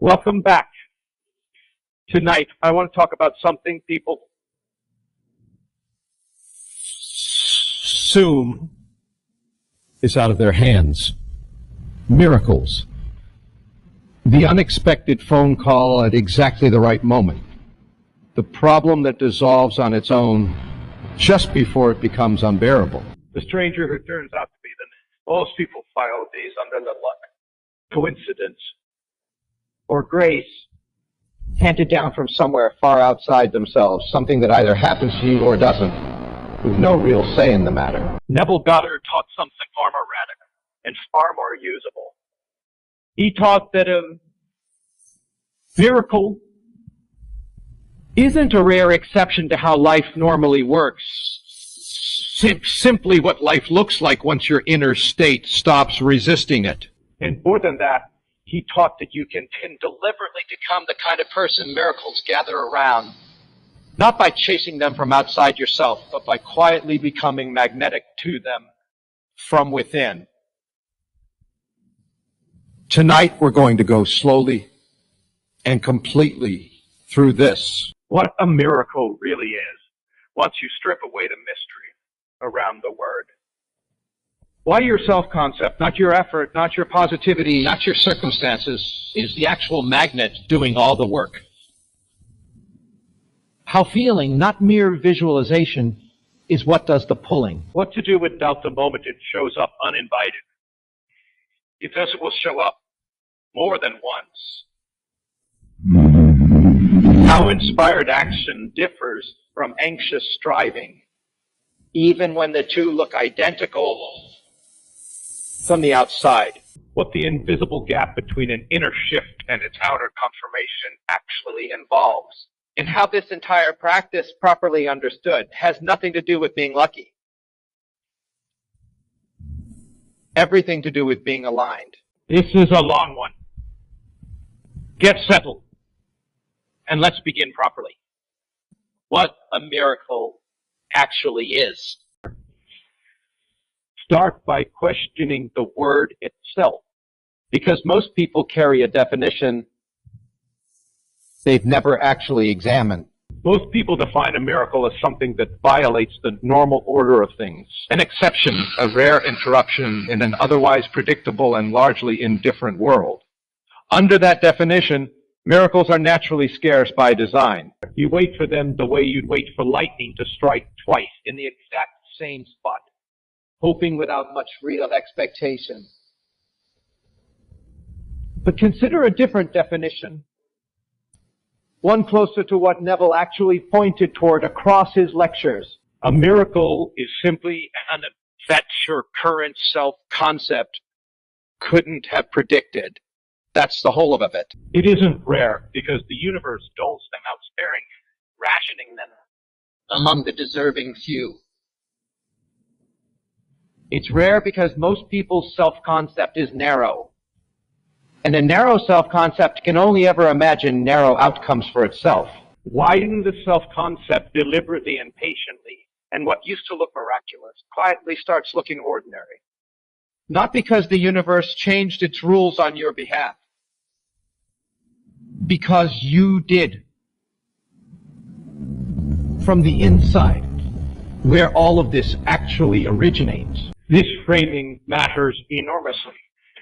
Welcome back. Tonight, I want to talk about something people assume is out of their hands. Miracles. The unexpected phone call at exactly the right moment. The problem that dissolves on its own just before it becomes unbearable. The stranger who turns out to be the most people file these under the luck, coincidence, or grace handed down from somewhere far outside themselves, something that either happens to you or doesn't, with no real say in the matter. Neville Goddard taught something far more radical and far more usable. He taught that a miracle isn't a rare exception to how life normally works. Simply what life looks like once your inner state stops resisting it. And more than that, he taught that you can deliberately become the kind of person miracles gather around, not by chasing them from outside yourself, but by quietly becoming magnetic to them from within. Tonight, we're going to go slowly and completely through this. What a miracle really is, once you strip away the mystery around the word. Why your self-concept, not your effort, not your positivity, not your circumstances, is the actual magnet doing all the work. How feeling, not mere visualization, is what does the pulling. What to do with doubt the moment it shows up uninvited. Because it will show up more than once. How inspired action differs from anxious striving, even when the two look identical from the outside. What the invisible gap between an inner shift and its outer confirmation actually involves. And how this entire practice, properly understood, has nothing to do with being lucky. Everything to do with being aligned. This is a long one. Get settled. And let's begin properly. What a miracle actually is. Start by questioning the word itself, because most people carry a definition they've never actually examined. Most people define a miracle as something that violates the normal order of things, an exception, a rare interruption in an otherwise predictable and largely indifferent world. Under that definition, miracles are naturally scarce by design. You wait for them the way you'd wait for lightning to strike twice in the exact same spot, hoping without much real expectation. But consider a different definition, one closer to what Neville actually pointed toward across his lectures. A miracle is simply an event that your current self-concept couldn't have predicted. That's the whole of it. It isn't rare because the universe doles them out sparing, rationing them among the deserving few. It's rare because most people's self-concept is narrow. And a narrow self-concept can only ever imagine narrow outcomes for itself. Widen the self-concept deliberately and patiently, and what used to look miraculous quietly starts looking ordinary. Not because the universe changed its rules on your behalf. Because you did. From the inside, where all of this actually originates. This framing matters enormously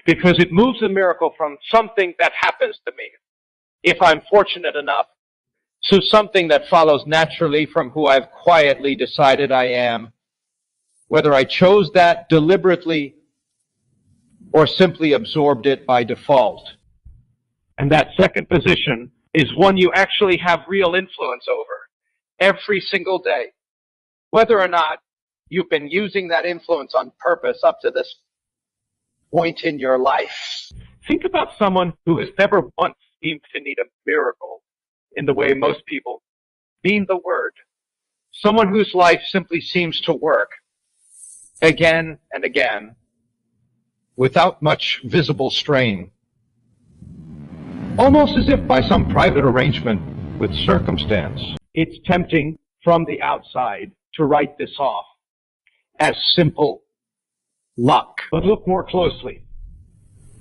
because it moves a miracle from something that happens to me, if I'm fortunate enough, to something that follows naturally from who I've quietly decided I am, whether I chose that deliberately or simply absorbed it by default. And that second position is one you actually have real influence over every single day, whether or not you've been using that influence on purpose up to this point in your life. Think about someone who has never once seemed to need a miracle in the way most people mean the word. Someone whose life simply seems to work again and again without much visible strain. Almost as if by some private arrangement with circumstance. It's tempting from the outside to write this off as simple luck. But look more closely,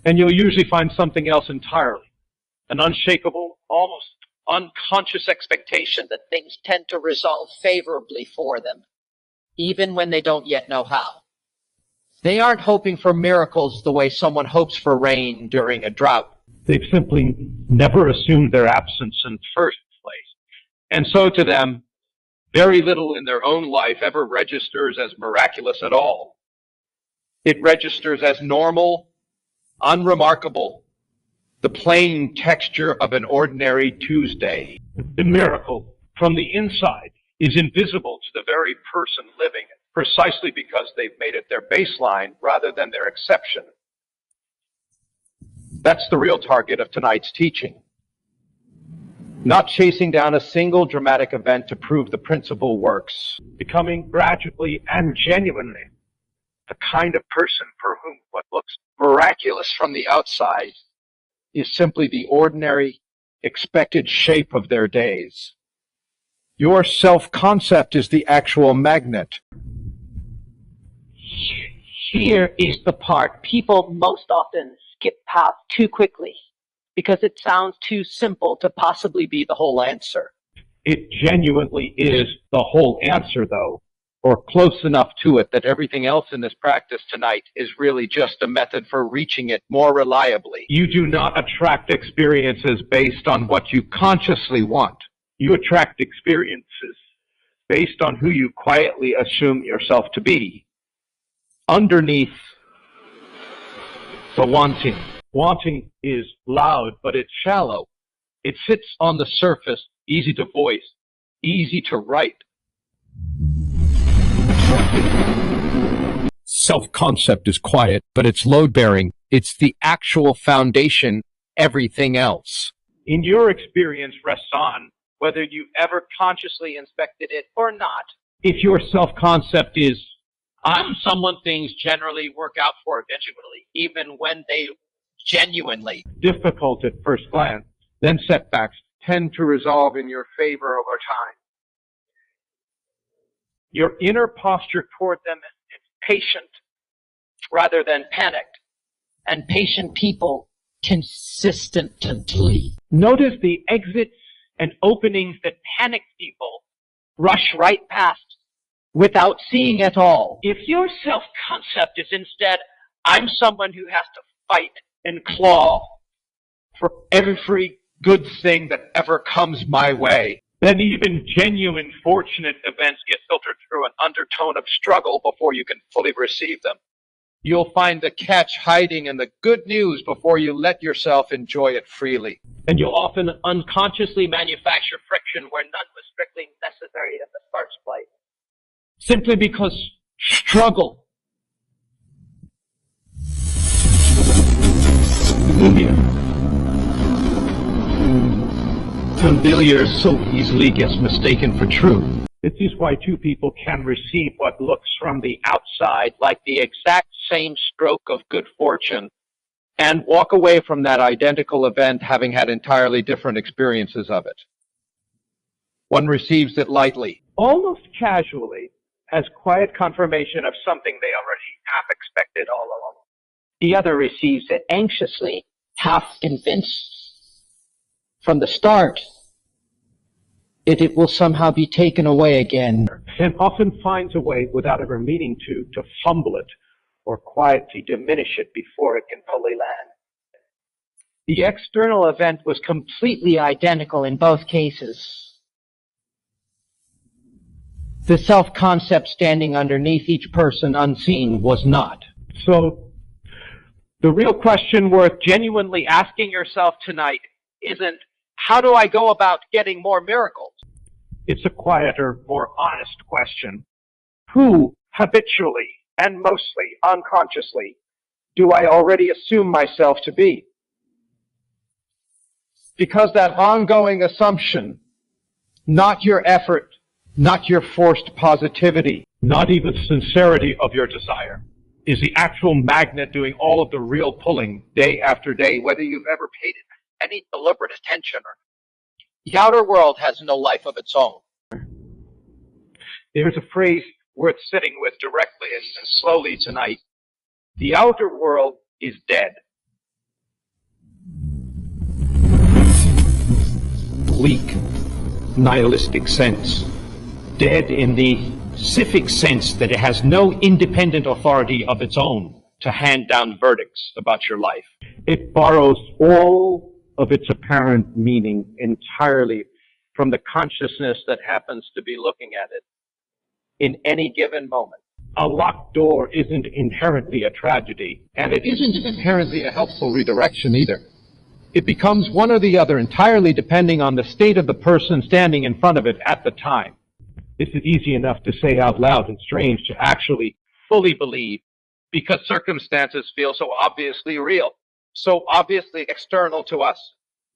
and you'll usually find something else entirely. an unshakable, almost unconscious expectation that things tend to resolve favorably for them, even when they don't yet know how. They aren't hoping for miracles the way someone hopes for rain during a drought. they've simply never assumed their absence in the first place. And so to them, very little in their own life ever registers as miraculous at all. It registers as normal, unremarkable, the plain texture of an ordinary Tuesday. The miracle from the inside is invisible to the very person living it, precisely because they've made it their baseline rather than their exception. That's the real target of tonight's teaching. Not chasing down a single dramatic event to prove the principle works. Becoming gradually and genuinely the kind of person for whom what looks miraculous from the outside is simply the ordinary, expected shape of their days. Your self-concept is the actual magnet. Here is the part people most often skip past too quickly, because it sounds too simple to possibly be the whole answer. It genuinely is the whole answer, though, or close enough to it that everything else in this practice tonight is really just a method for reaching it more reliably. You do not attract experiences based on what you consciously want. You attract experiences based on who you quietly assume yourself to be. Underneath the wanting. Wanting is loud, but it's shallow. It sits on the surface, easy to voice, easy to write. Self-concept is quiet, but it's load-bearing. It's the actual foundation, everything else. In your experience rests on whether you ever consciously inspected it or not. If your self-concept is, I'm someone things generally work out for eventually, even when they genuinely difficult at first glance, then setbacks tend to resolve in your favor over time. Your inner posture toward them is patient rather than panicked, And patient people consistently. Notice the exits and openings that panicked people Rush right past without seeing at all. If your self-concept is instead, I'm someone who has to fight and claw for every good thing that ever comes my way, then even genuine fortunate events get filtered through an undertone of struggle before you can fully receive them. You'll find the catch hiding in the good news before you let yourself enjoy it freely. And you'll often unconsciously manufacture friction where none was strictly necessary in the first place. Simply because struggle. Familiar so easily gets mistaken for truth. This is why two people can receive what looks from the outside like the exact same stroke of good fortune and walk away from that identical event having had entirely different experiences of it. One receives it lightly, almost casually, as quiet confirmation of something they already half expected all along. The other receives it anxiously, half convinced from the start it will somehow be taken away again. And often finds a way, without ever meaning to fumble it or quietly diminish it before it can fully land. The external event was completely identical in both cases. The self-concept standing underneath each person unseen was not. So, the real question worth genuinely asking yourself tonight isn't, how do I go about getting more miracles? It's a quieter, more honest question. Who, habitually and mostly unconsciously, do I already assume myself to be? Because that ongoing assumption, not your effort, not your forced positivity, not even sincerity of your desire, is the actual magnet doing all of the real pulling day after day, whether you've ever paid it any deliberate attention or. The outer world has no life of its own. There's a phrase worth sitting with directly and slowly tonight. The outer world is dead. bleak, nihilistic sense. Dead in the civic sense that it has no independent authority of its own to hand down verdicts about your life. It borrows all of its apparent meaning entirely from the consciousness that happens to be looking at it in any given moment. A locked door isn't inherently a tragedy, and it isn't inherently a helpful redirection either. It becomes one or the other entirely depending on the state of the person standing in front of it at the time. This is easy enough to say out loud and strange to actually fully believe, because circumstances feel so obviously real, so obviously external to us,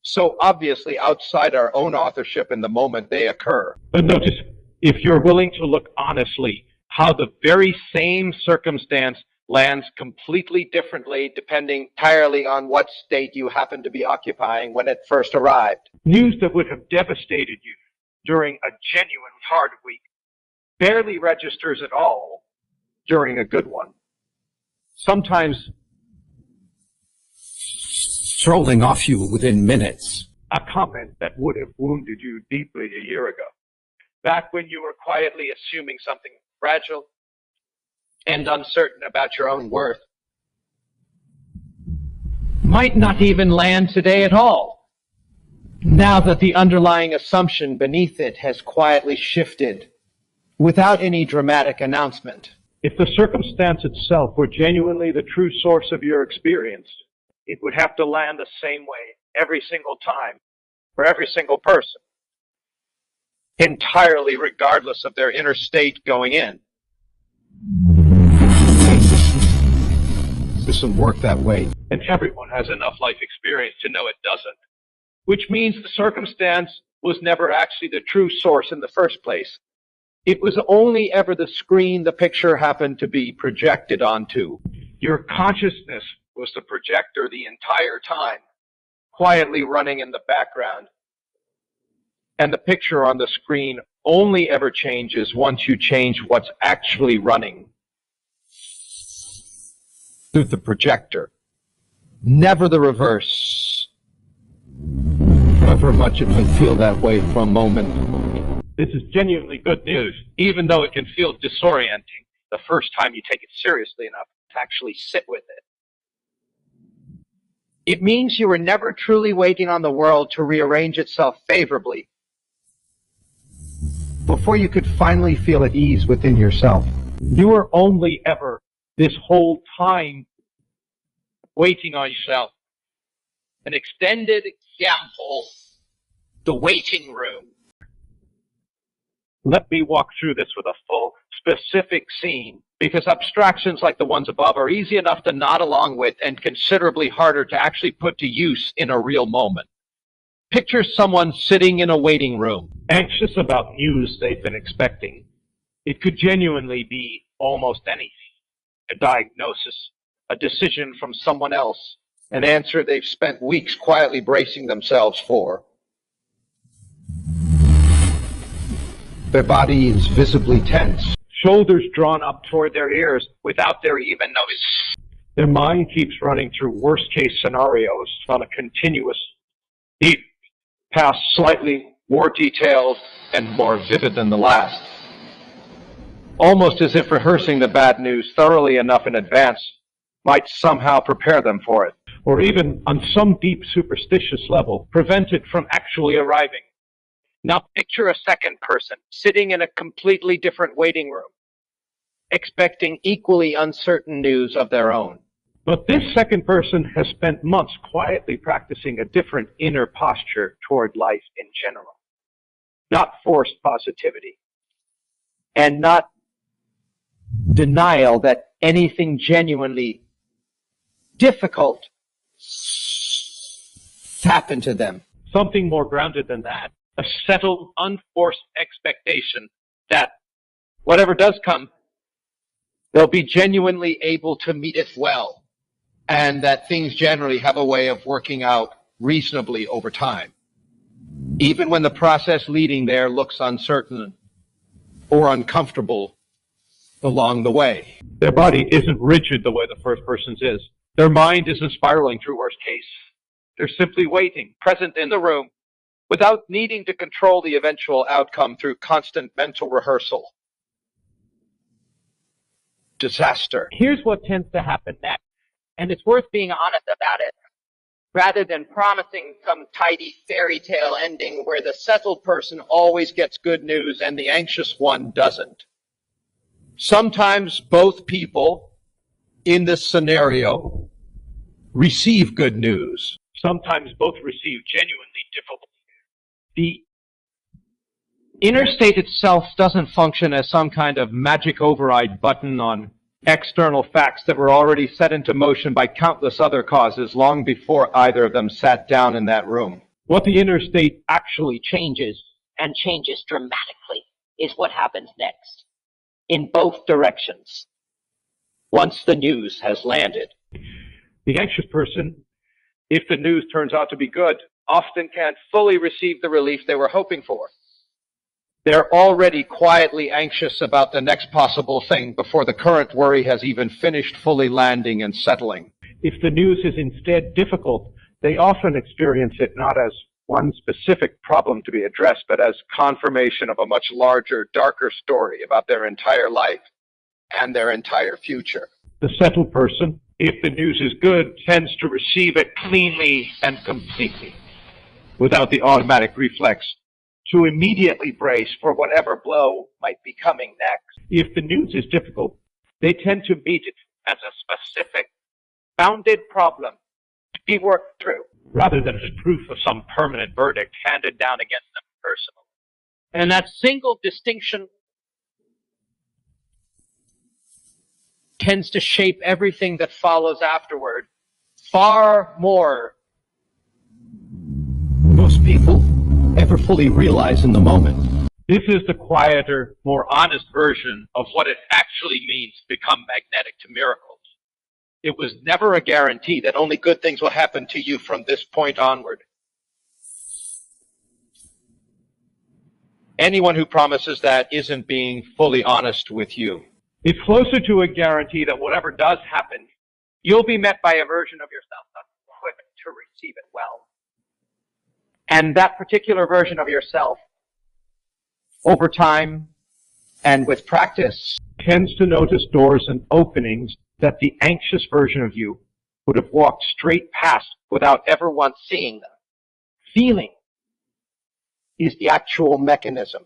so obviously outside our own authorship in the moment they occur. But notice, if you're willing to look honestly, how the very same circumstance lands completely differently depending entirely on what state you happen to be occupying when it first arrived. News that would have devastated you during a genuinely hard week barely registers at all during a good one. Sometimes strolling off you within minutes. A comment that would have wounded you deeply a year ago, back when you were quietly assuming something fragile and uncertain about your own worth, might not even land today at all, now that the underlying assumption beneath it has quietly shifted without any dramatic announcement. If the circumstance itself were genuinely the true source of your experience, it would have to land the same way every single time for every single person, entirely regardless of their inner state going in. It doesn't work that way. And everyone has enough life experience to know it doesn't. Which means the circumstance was never actually the true source in the first place. It was only ever the screen the picture happened to be projected onto. Your consciousness was the projector the entire time, quietly running in the background. And the picture on the screen only ever changes once you change what's actually running through the projector. Never the reverse. However much it may feel that way for a moment. This is genuinely good news, even though it can feel disorienting the first time you take it seriously enough to actually sit with it. It means you were never truly waiting on the world to rearrange itself favorably before you could finally feel at ease within yourself. You were only ever this whole time waiting on yourself. An extended example, the waiting room. Let me walk through this with a full, specific scene, because abstractions like the ones above are easy enough to nod along with and considerably harder to actually put to use in a real moment. Picture someone sitting in a waiting room, anxious about news they've been expecting. It could genuinely be almost anything. A diagnosis, a decision from someone else, an answer they've spent weeks quietly bracing themselves for. Their body is visibly tense, shoulders drawn up toward their ears without their even notice. Their mind keeps running through worst-case scenarios on a continuous beat, past slightly more detailed and more vivid than the last. Almost as if rehearsing the bad news thoroughly enough in advance might somehow prepare them for it, or even on some deep superstitious level prevent it from actually arriving. Now picture a second person sitting in a completely different waiting room, expecting equally uncertain news of their own. But this second person has spent months quietly practicing a different inner posture toward life in general. Not forced positivity, and not denial that anything genuinely difficult happened to them. Something more grounded than that. A settled, unforced expectation that whatever does come, they'll be genuinely able to meet it well, and that things generally have a way of working out reasonably over time, even when the process leading there looks uncertain or uncomfortable along the way. Their body isn't rigid the way the first person's is. Their mind isn't spiraling through worst case. They're simply waiting, present in the room, without needing to control the eventual outcome through constant mental rehearsal. Disaster. Here's what tends to happen next, and it's worth being honest about it, rather than promising some tidy fairy tale ending where the settled person always gets good news and the anxious one doesn't. Sometimes both people in this scenario receive good news. Sometimes both receive genuinely difficult. The inner state itself doesn't function as some kind of magic override button on external facts that were already set into motion by countless other causes long before either of them sat down in that room. What the inner state actually changes, and changes dramatically, is what happens next, in both directions, once the news has landed. The anxious person, if the news turns out to be good, often can't fully receive the relief they were hoping for. They're already quietly anxious about the next possible thing before the current worry has even finished fully landing and settling. If the news is instead difficult, they often experience it not as one specific problem to be addressed, but as confirmation of a much larger, darker story about their entire life and their entire future. The settled person, if the news is good, tends to receive it cleanly and completely, without the automatic reflex to immediately brace for whatever blow might be coming next. If the news is difficult, they tend to meet it as a specific, bounded problem to be worked through, rather than as proof of some permanent verdict handed down against them personally. And that single distinction tends to shape everything that follows afterward far more than most people ever fully realize in the moment. This is the quieter, more honest version of what it actually means to become magnetic to miracles. It was never a guarantee that only good things will happen to you from this point onward. Anyone who promises that isn't being fully honest with you. It's closer to a guarantee that whatever does happen, you'll be met by a version of yourself that's equipped to receive it well. And that particular version of yourself, over time and with practice, tends to notice doors and openings that the anxious version of you would have walked straight past without ever once seeing them. Feeling is the actual mechanism.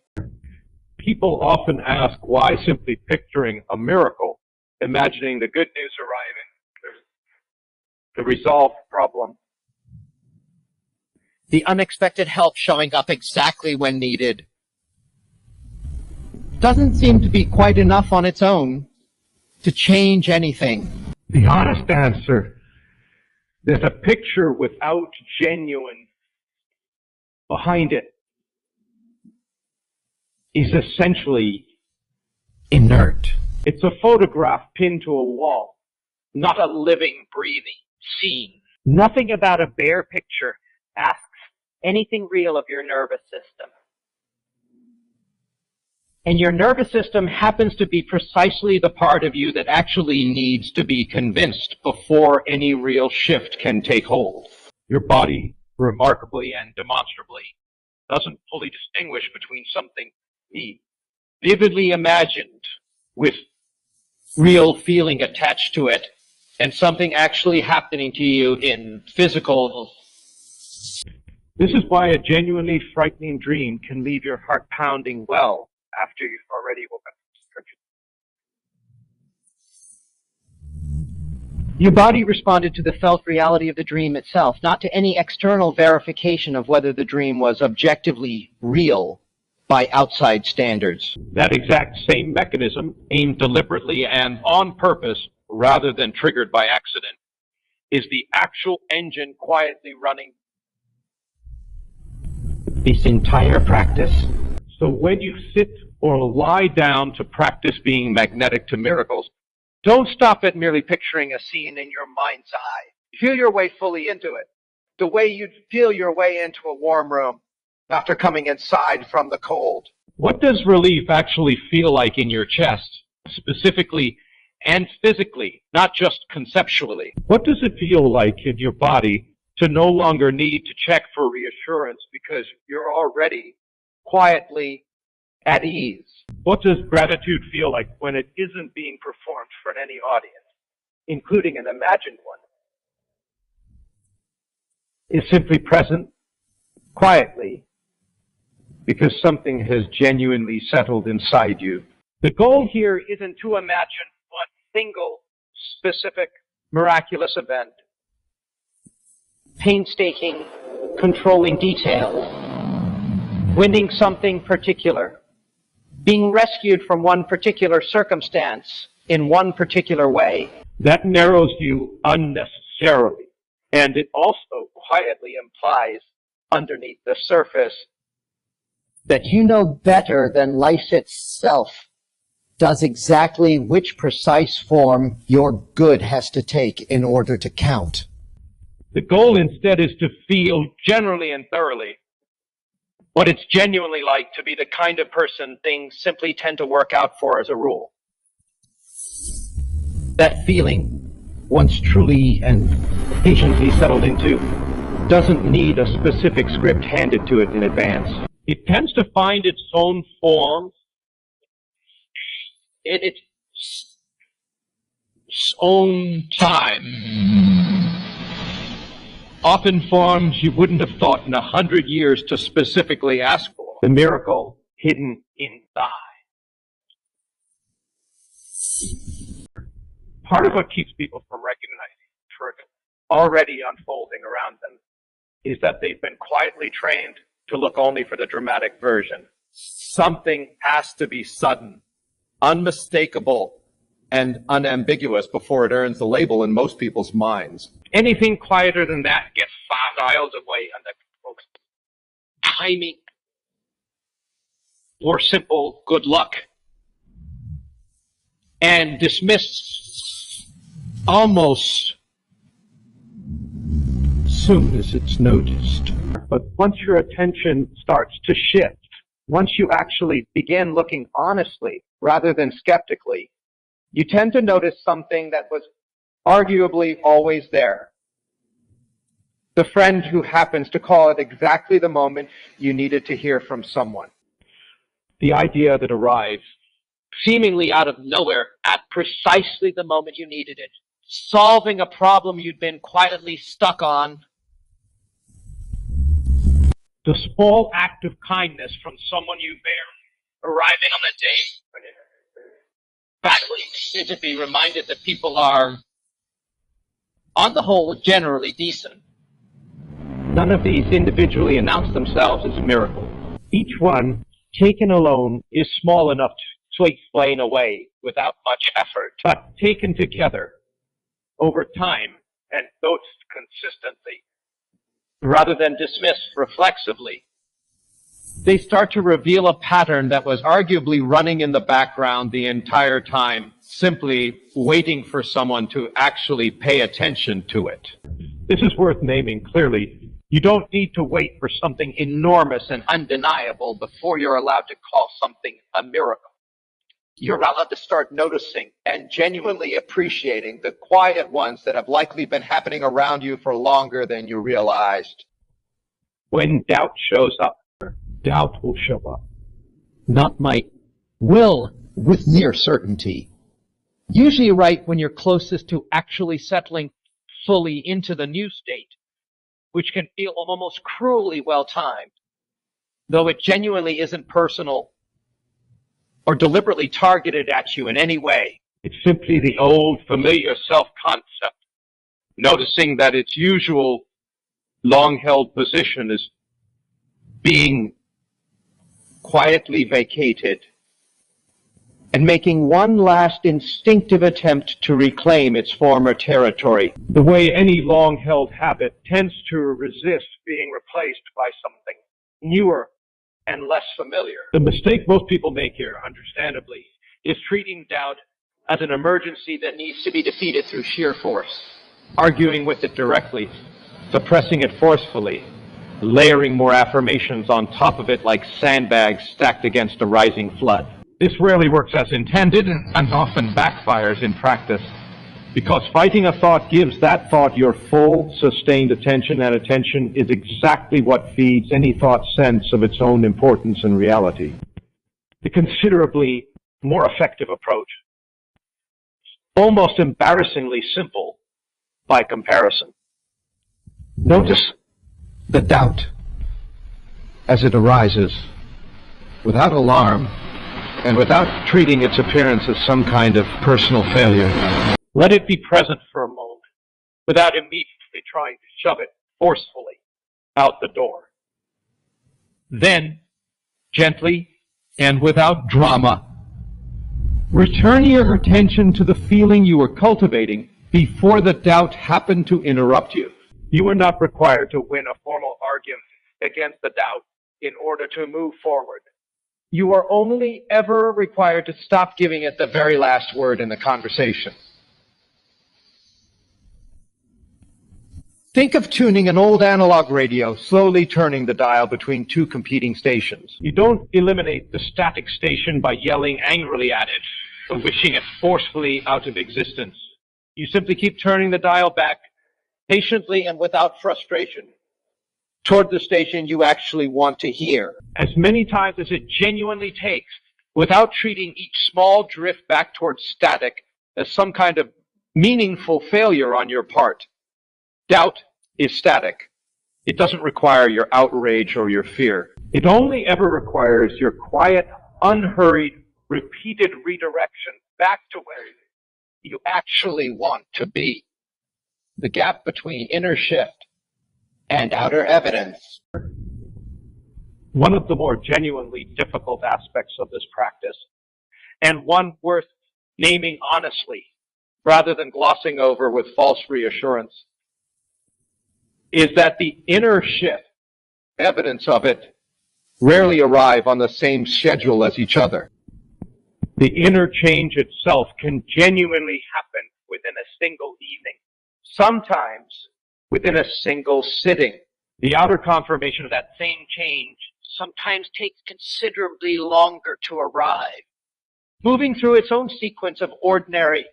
People often ask why simply picturing a miracle, imagining the good news arriving, the resolved problem, the unexpected help showing up exactly when needed, doesn't seem to be quite enough on its own to change anything. The honest answer, that a picture without genuine behind it is essentially inert. It's a photograph pinned to a wall, not a living, breathing scene. Nothing about a bare picture asks anything real of your nervous system. And your nervous system happens to be precisely the part of you that actually needs to be convinced before any real shift can take hold. Your body, remarkably and demonstrably, doesn't fully distinguish between something vividly imagined with real feeling attached to it and something actually happening to you in physical. This is why a genuinely frightening dream can leave your heart pounding well after you've already woken up. Your body responded to the felt reality of the dream itself, not to any external verification of whether the dream was objectively real by outside standards. That exact same mechanism, aimed deliberately and on purpose rather than triggered by accident, is the actual engine quietly running this entire practice. So when you sit or lie down to practice being magnetic to miracles, don't stop at merely picturing a scene in your mind's eye. Feel your way fully into it, the way you'd feel your way into a warm room after coming inside from the cold. What does relief actually feel like in your chest, specifically and physically, not just conceptually? What does it feel like in your body to no longer need to check for reassurance because you're already quietly at ease. What does gratitude feel like when it isn't being performed for any audience, including an imagined one? It's simply present quietly because something has genuinely settled inside you. The goal here isn't to imagine one single specific miraculous event, painstaking, controlling details, winning something particular, being rescued from one particular circumstance in one particular way. That narrows you unnecessarily, and it also quietly implies underneath the surface That you know better than life itself does exactly which precise form your good has to take in order to count. the goal instead is to feel generally and thoroughly what it's genuinely like to be the kind of person things simply tend to work out for as a rule. That feeling, once truly and patiently settled into, doesn't need a specific script handed to it in advance. It tends to find its own forms in its own time. Often forms you wouldn't have thought in 100 years to specifically ask for. The miracle hidden inside. Part of what keeps people from recognizing the truth already unfolding around them is that they've been quietly trained to look only for the dramatic version. Something has to be sudden, unmistakable, and unambiguous before it earns the label in most people's minds. Anything quieter than that gets filed away under folks' timing or simple good luck and dismissed almost soon as it's noticed. But once your attention starts to shift, once you actually begin looking honestly rather than skeptically, you tend to notice something that was arguably always there. The friend who happens to call at exactly the moment you needed to hear from someone. The idea that arrives seemingly out of nowhere at precisely the moment you needed it, solving a problem you'd been quietly stuck on. The small act of kindness from someone you bear, arriving on the day when it badly needed to be reminded that people are, on the whole, generally decent. None of these individually announce themselves as miracles. Each one, taken alone, is small enough to explain away without much effort, but taken together over time and noticed consistently, rather than dismissed reflexively, they start to reveal a pattern that was arguably running in the background the entire time, simply waiting for someone to actually pay attention to it. This is worth naming clearly. You don't need to wait for something enormous and undeniable before you're allowed to call something a miracle. You're allowed to start noticing and genuinely appreciating the quiet ones that have likely been happening around you for longer than you realized. When doubt shows up, doubt will show up. Not might, will with near certainty. Usually right when you're closest to actually settling fully into the new state, which can feel almost cruelly well-timed, though it genuinely isn't personal or deliberately targeted at you in any way. It's simply the old familiar self-concept, noticing that its usual long-held position is being quietly vacated and making one last instinctive attempt to reclaim its former territory. The way any long-held habit tends to resist being replaced by something newer and less familiar. The mistake most people make here, understandably, is treating doubt as an emergency that needs to be defeated through sheer force, arguing with it directly, suppressing it forcefully, layering more affirmations on top of it like sandbags stacked against a rising flood. This rarely works as intended and often backfires in practice. Because fighting a thought gives that thought your full, sustained attention, and attention is exactly what feeds any thought's sense of its own importance and reality. The considerably more effective approach, almost embarrassingly simple by comparison. Notice the doubt as it arises, without alarm and without treating its appearance as some kind of personal failure. Let it be present for a moment, without immediately trying to shove it forcefully out the door. Then, gently and without drama, return your attention to the feeling you were cultivating before the doubt happened to interrupt you. You are not required to win a formal argument against the doubt in order to move forward. You are only ever required to stop giving it the very last word in the conversation. Think of tuning an old analog radio, slowly turning the dial between two competing stations. You don't eliminate the static station by yelling angrily at it or wishing it forcefully out of existence. You simply keep turning the dial back, patiently and without frustration, toward the station you actually want to hear, as many times as it genuinely takes, without treating each small drift back towards static as some kind of meaningful failure on your part. Doubt is static. It doesn't require your outrage or your fear. It only ever requires your quiet, unhurried, repeated redirection back to where you actually want to be. The gap between inner shift and outer evidence. One of the more genuinely difficult aspects of this practice, and one worth naming honestly, rather than glossing over with false reassurance, is that the inner shift, evidence of it, rarely arrive on the same schedule as each other. The inner change itself can genuinely happen within a single evening, sometimes within a single sitting. The outer confirmation of that same change sometimes takes considerably longer to arrive, moving through its own sequence of ordinary,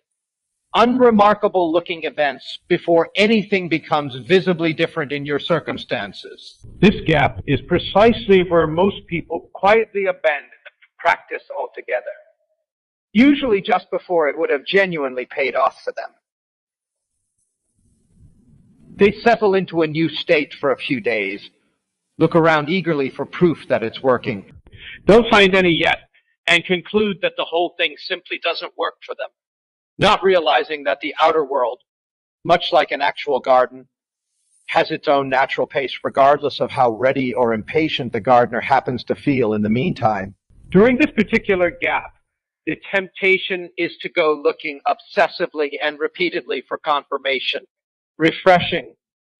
unremarkable-looking events before anything becomes visibly different in your circumstances. This gap is precisely where most people quietly abandon the practice altogether, usually just before it would have genuinely paid off for them. They settle into a new state for a few days, look around eagerly for proof that it's working. Don't find any yet, and conclude that the whole thing simply doesn't work for them, not realizing that the outer world, much like an actual garden, has its own natural pace regardless of how ready or impatient the gardener happens to feel in the meantime. During this particular gap, the temptation is to go looking obsessively and repeatedly for confirmation, refreshing,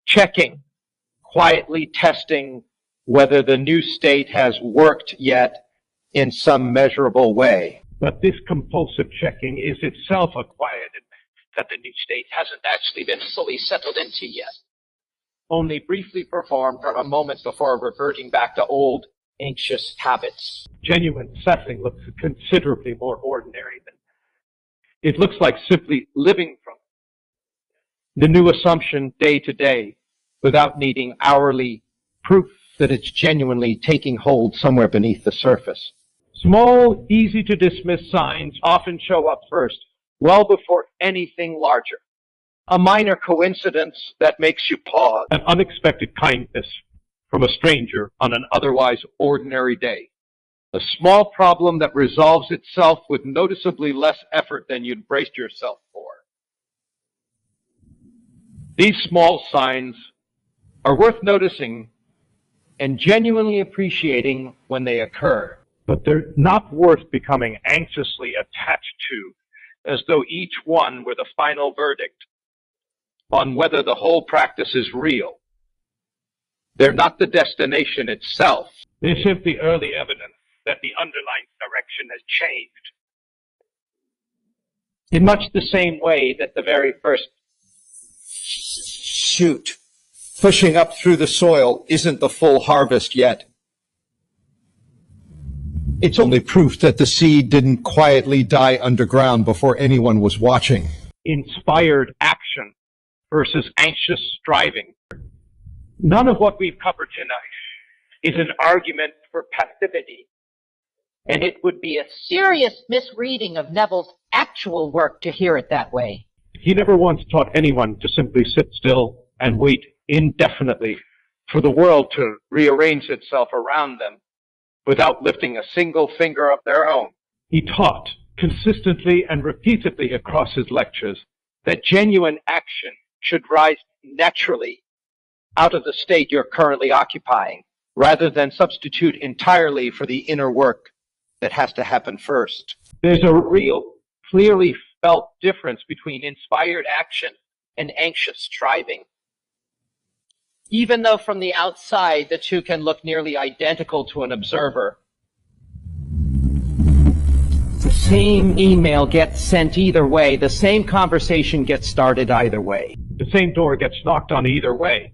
checking, quietly testing whether the new state has worked yet in some measurable way. But this compulsive checking is itself a quiet admission that the new state hasn't actually been fully settled into yet, only briefly performed for a moment before reverting back to old, anxious habits. Genuine settling looks considerably more ordinary than it looks like simply living from the new assumption day to day without needing hourly proof that it's genuinely taking hold somewhere beneath the surface. Small, easy-to-dismiss signs often show up first, well before anything larger. A minor coincidence that makes you pause. An unexpected kindness from a stranger on an otherwise ordinary day. A small problem that resolves itself with noticeably less effort than you'd braced yourself for. These small signs are worth noticing and genuinely appreciating when they occur. But they're not worth becoming anxiously attached to, as though each one were the final verdict on whether the whole practice is real. They're not the destination itself. They're simply early evidence that the underlying direction has changed. In much the same way that the very first shoot pushing up through the soil isn't the full harvest yet. It's only proof that the seed didn't quietly die underground before anyone was watching. inspired action versus anxious striving. None of what we've covered tonight is an argument for passivity. And it would be a serious misreading of Neville's actual work to hear it that way. He never once taught anyone to simply sit still and wait indefinitely for the world to rearrange itself around them without lifting a single finger of their own. He taught consistently and repeatedly across his lectures that genuine action should rise naturally out of the state you're currently occupying, rather than substitute entirely for the inner work that has to happen first. There's a real, clearly felt difference between inspired action and anxious striving. Even though from the outside the two can look nearly identical to an observer. The same email gets sent either way. The same conversation gets started either way. The same door gets knocked on either way.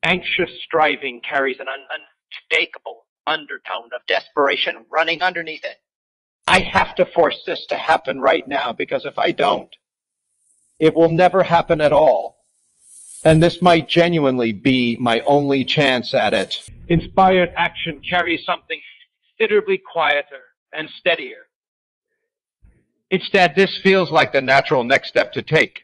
Anxious striving carries an unmistakable undertone of desperation running underneath it. I have to force this to happen right now, because if I don't, it will never happen at all. And this might genuinely be my only chance at it. Inspired action carries something considerably quieter and steadier. Instead, this feels like the natural next step to take.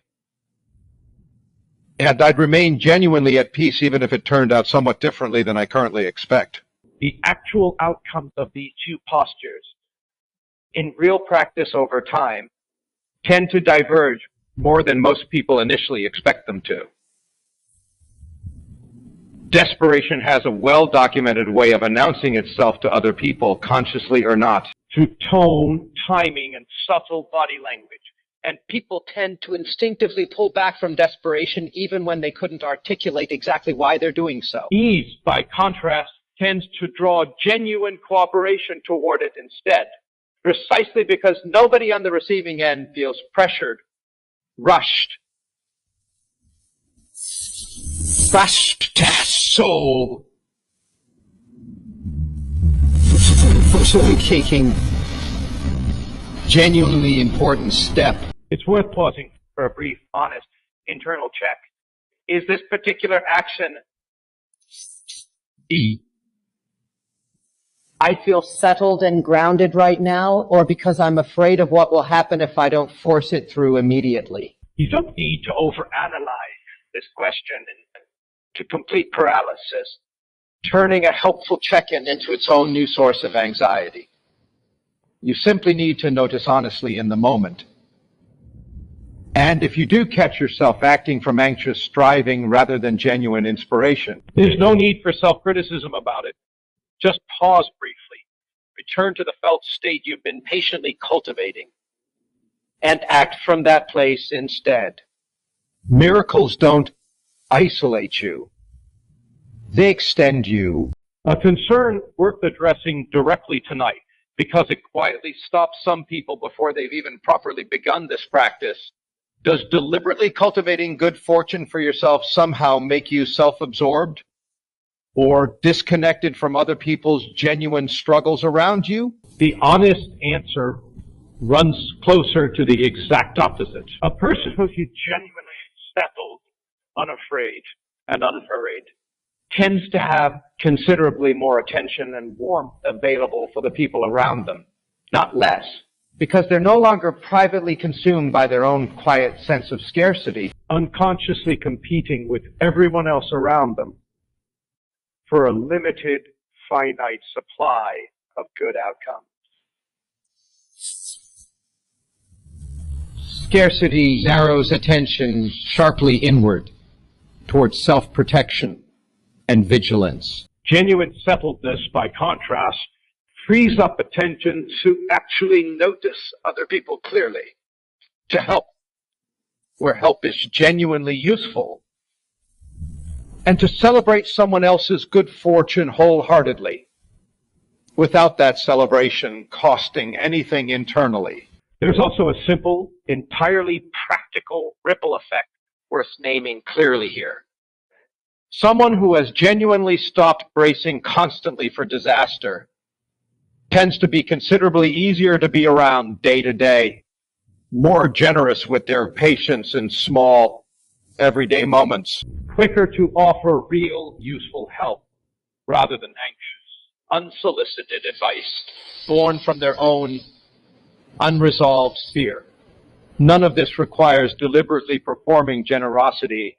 And I'd remain genuinely at peace even if it turned out somewhat differently than I currently expect. The actual outcomes of these two postures, in real practice over time, tend to diverge more than most people initially expect them to. Desperation has a well-documented way of announcing itself to other people, consciously or not, through tone, timing, and subtle body language. And people tend to instinctively pull back from desperation even when they couldn't articulate exactly why they're doing so. Ease, by contrast, tends to draw genuine cooperation toward it instead, precisely because nobody on the receiving end feels pressured, rushed. Soul. Taking genuinely important step. It's worth pausing for a brief, honest, internal check. Is this particular action E? I feel settled and grounded right now, or because I'm afraid of what will happen if I don't force it through immediately? You don't need to overanalyze this question to complete paralysis, Turning a helpful check-in into its own new source of anxiety. You simply need to notice honestly in the moment. And if you do catch yourself acting from anxious striving rather than genuine inspiration, there's no need for self-criticism about it. Just pause briefly, return to the felt state you've been patiently cultivating, and act from that place instead. Miracles don't isolate you. They extend you. A concern worth addressing directly tonight, because it quietly stops some people before they've even properly begun this practice. Does deliberately cultivating good fortune for yourself somehow make you self-absorbed or disconnected from other people's genuine struggles around you? The honest answer runs closer to the exact opposite. A person who's genuinely settled, unafraid, and unhurried tends to have considerably more attention and warmth available for the people around them, not less. Because they're no longer privately consumed by their own quiet sense of scarcity, unconsciously competing with everyone else around them for a limited, finite supply of good outcomes. Scarcity narrows attention sharply inward towards self-protection and vigilance. Genuine settledness, by contrast, frees up attention to actually notice other people clearly, to help where help is genuinely useful, and to celebrate someone else's good fortune wholeheartedly, without that celebration costing anything internally. There's also a simple, entirely practical ripple effect worth naming clearly here. Someone who has genuinely stopped bracing constantly for disaster tends to be considerably easier to be around day to day, more generous with their patience in small, everyday moments, quicker to offer real, useful help rather than anxious, unsolicited advice born from their own unresolved fear. None of this requires deliberately performing generosity,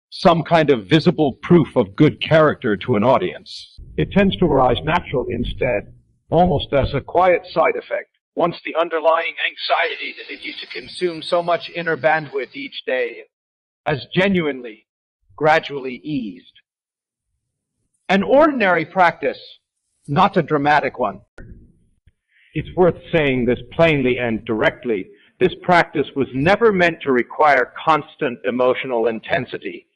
some kind of visible proof of good character to an audience. It tends to arise naturally instead, almost as a quiet side effect, once the underlying anxiety that it used to Consume so much inner bandwidth each day has genuinely, gradually eased. An ordinary practice, not a dramatic one. It's worth saying this plainly and directly. This practice was never meant to require constant emotional intensity,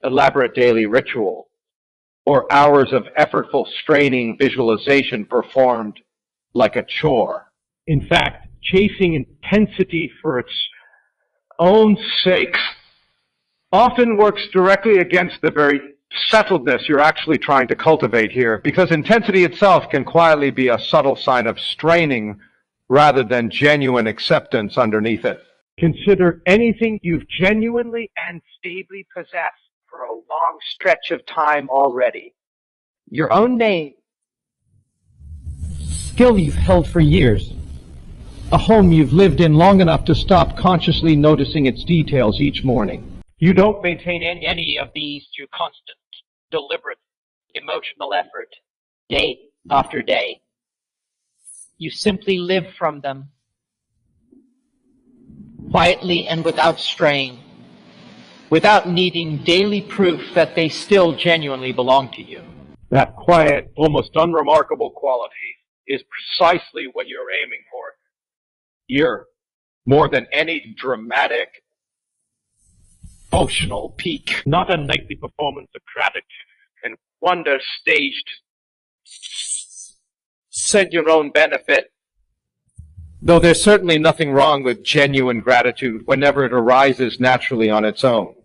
elaborate daily ritual, or hours of effortful, straining visualization performed like a chore. In fact, chasing intensity for its own sake often works directly against the very settledness you're actually trying to cultivate here, Because intensity itself can quietly be a subtle sign of straining rather than genuine acceptance underneath it. consider anything you've genuinely and stably possessed for a long stretch of time already. Your own name, skill you've held for years, a home you've lived in long enough to stop consciously noticing its details each morning. You don't maintain any of these through constant, deliberate, emotional effort, day after day. You simply live from them, quietly and without strain, without needing daily proof that they still genuinely belong to you. That quiet, almost unremarkable quality is precisely what you're aiming for. You're more than any dramatic, emotional peak, not a nightly performance of gratitude and wonder staged, send your own benefit. Though there's certainly nothing wrong with genuine gratitude whenever it arises naturally on its own.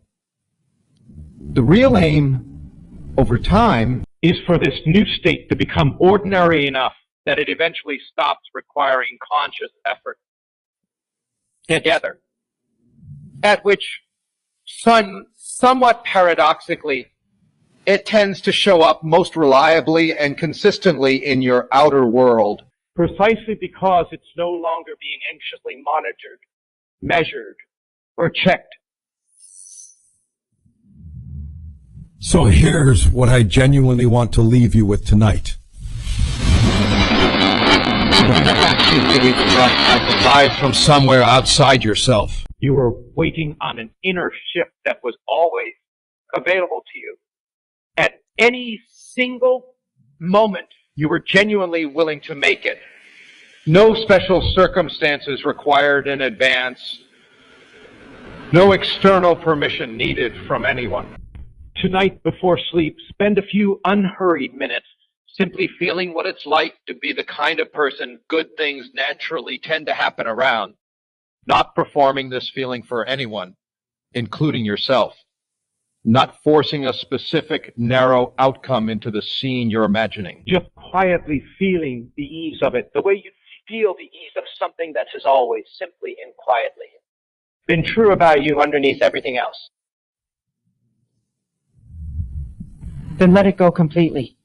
The real aim, over time, is for this new state to become ordinary enough that it eventually stops requiring conscious effort together. At which, somewhat paradoxically, it tends to show up most reliably and consistently in your outer world. Precisely because it's no longer being anxiously monitored, measured, or checked. So here's what I genuinely want to leave you with tonight. Arrived from somewhere outside yourself. You were waiting on an inner shift that was always available to you. At any single moment, you were genuinely willing to make it. No special circumstances required in advance. No external permission needed from anyone. Tonight, before sleep, spend a few unhurried minutes simply feeling what it's like to be the kind of person good things naturally tend to happen around. Not performing this feeling for anyone, including yourself. Not forcing a specific, narrow outcome into the scene you're imagining. Just quietly feeling the ease of it, the way you feel the ease of something that has always simply and quietly been true about you underneath everything else. Then let it go completely.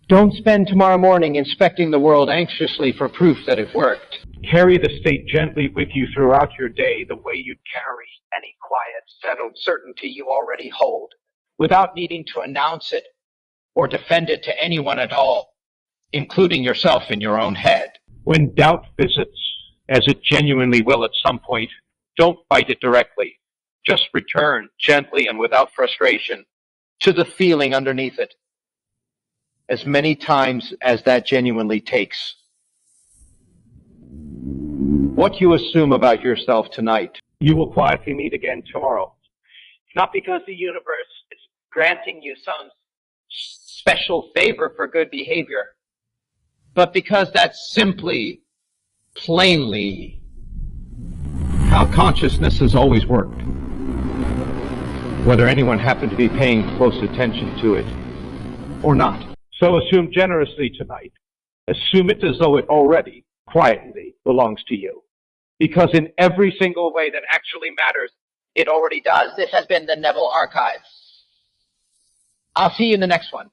Don't spend tomorrow morning inspecting the world anxiously for proof that it worked. Carry the state gently with you throughout your day the way you'd carry any quiet, settled certainty you already hold, without needing to announce it or defend it to anyone at all, including yourself in your own head. When doubt visits, as it genuinely will at some point, don't fight it directly. Just return gently and without frustration to the feeling underneath it, as many times as that genuinely takes. What you assume about yourself tonight, you will quietly meet again tomorrow. Not because the universe is granting you some special favor for good behavior, but because that's simply, plainly, how consciousness has always worked. Whether anyone happened to be paying close attention to it or not. So assume generously tonight. Assume it as though it already, quietly, belongs to you. because in every single way that actually matters, It already does. This has been the Neville Archive. I'll see you in the next one.